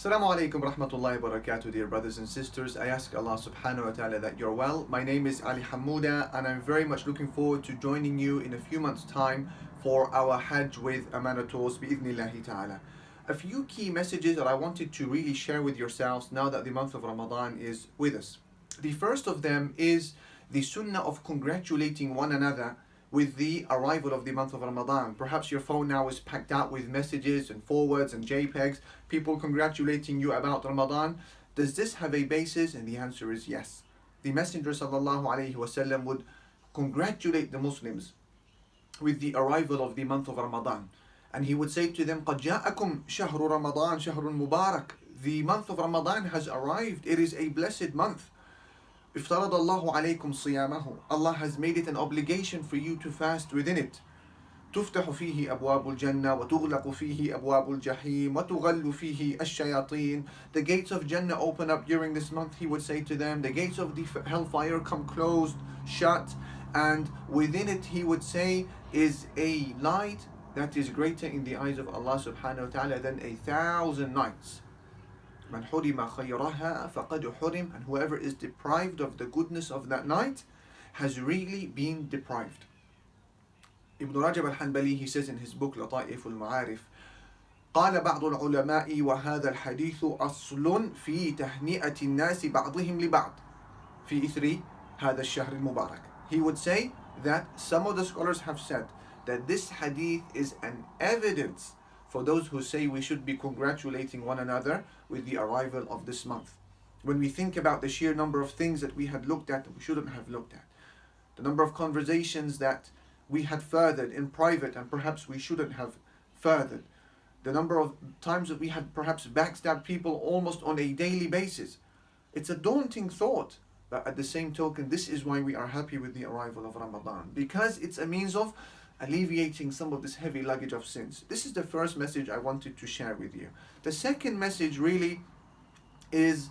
Assalamu alaikum rahmatullahi wa barakatuh, dear brothers and sisters. I ask Allah subhanahu wa ta'ala that you're well. My name is Ali Hammuda and I'm very much looking forward to joining you in a few months' time for our hajj with Amanatos bi'idhnillahi ta'ala. A few key messages that I wanted to really share with yourselves now that the month of Ramadan is with us. The first of them is the sunnah of congratulating one another with the arrival of the month of Ramadan. Perhaps your phone now is packed out with messages and forwards and JPEGs, people congratulating you about Ramadan. Does this have a basis? And the answer is yes. The Messenger sallallahu alaihi wasallam would congratulate the Muslims with the arrival of the month of Ramadan. And he would say to them, قَدْ جَاءَكُمْ شَهْرُ رَمَضَانَ شَهْرٌ مُبَارَكٌ. The month of Ramadan has arrived. It is a blessed month. افترض الله عليكم صيامه. Allah has made it an obligation for you to fast within it. تفتح فيه أبواب الجنة وتغلق فيه أبواب الجحيم وتغل فيه الشياطين. The gates of Jannah open up during this month, he would say to them. The gates of the hellfire come closed, shut, and within it, he would say, is a light that is greater in the eyes of Allah subhanahu wa ta'ala than 1,000 nights. من حرم خيرها فقد حرم. And whoever is deprived of the goodness of that night has really been deprived. Ibn Rajab al-Hanbali, he says in his book لطائف المعارف, قال بعض العلماء وهذا الحديث أصل في تهنئة الناس بعضهم لبعض في إثر هذا الشهر المبارك. He would say that some of the scholars have said that this hadith is an evidence for those who say we should be congratulating one another with the arrival of this month. When we think about the sheer number of things that we had looked at that we shouldn't have looked at, the number of conversations that we had furthered in private and perhaps we shouldn't have furthered, the number of times that we had perhaps backstabbed people almost on a daily basis. It's a daunting thought, but at the same token, this is why we are happy with the arrival of Ramadan, because it's a means of alleviating some of this heavy luggage of sins. This is the first message I wanted to share with you. The second message really is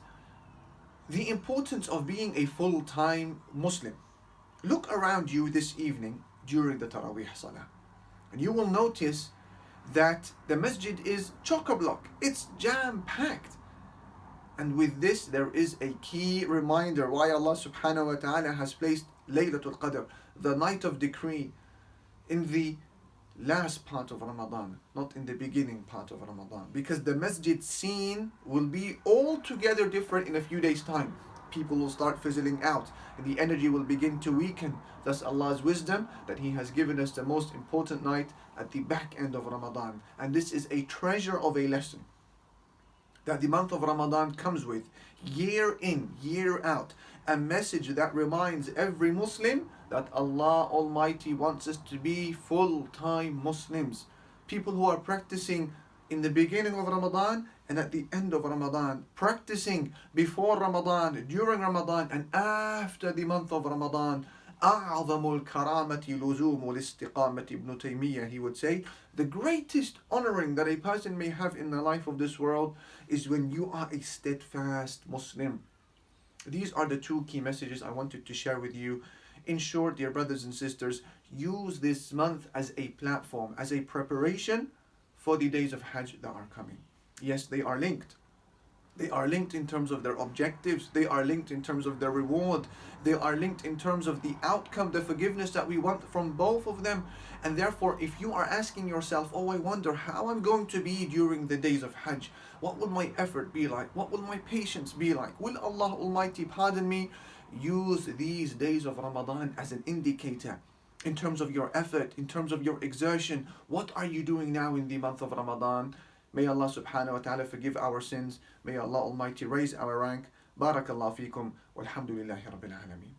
the importance of being a full-time Muslim. Look around you this evening during the Taraweeh Salah, and you will notice that the masjid is chock-a-block. It's jam-packed. And with this, there is a key reminder why Allah subhanahu wa ta'ala has placed Laylatul Qadr, the night of decree, in the last part of Ramadan, not in the beginning part of Ramadan, because the masjid scene will be altogether different in a few days' time. People will start fizzling out and the energy will begin to weaken. Thus Allah's wisdom that He has given us the most important night at the back end of Ramadan. And this is a treasure of a lesson that the month of Ramadan comes with, year in, year out. A message that reminds every Muslim that Allah Almighty wants us to be full-time Muslims. People who are practicing in the beginning of Ramadan and at the end of Ramadan. Practicing before Ramadan, during Ramadan, and after the month of Ramadan. أعظم الكرامة لزوم الاستقامة. Ibn Taymiyyah, he would say, the greatest honoring that a person may have in the life of this world is when you are a steadfast Muslim. These are the two key messages I wanted to share with you. In short, dear brothers and sisters, use this month as a platform, as a preparation for the days of Hajj that are coming. Yes, they are linked. They are linked in terms of their objectives. They are linked in terms of their reward. They are linked in terms of the outcome, the forgiveness that we want from both of them. And therefore, if you are asking yourself, oh, I wonder how I'm going to be during the days of Hajj. What will my effort be like? What will my patience be like? Will Allah Almighty pardon me? Use these days of Ramadan as an indicator in terms of your effort, in terms of your exertion. What are you doing now in the month of Ramadan? May Allah subhanahu wa ta'ala forgive our sins. May Allah Almighty raise our rank. Barakallahu feekum. Walhamdulillahi Rabbil Alameen.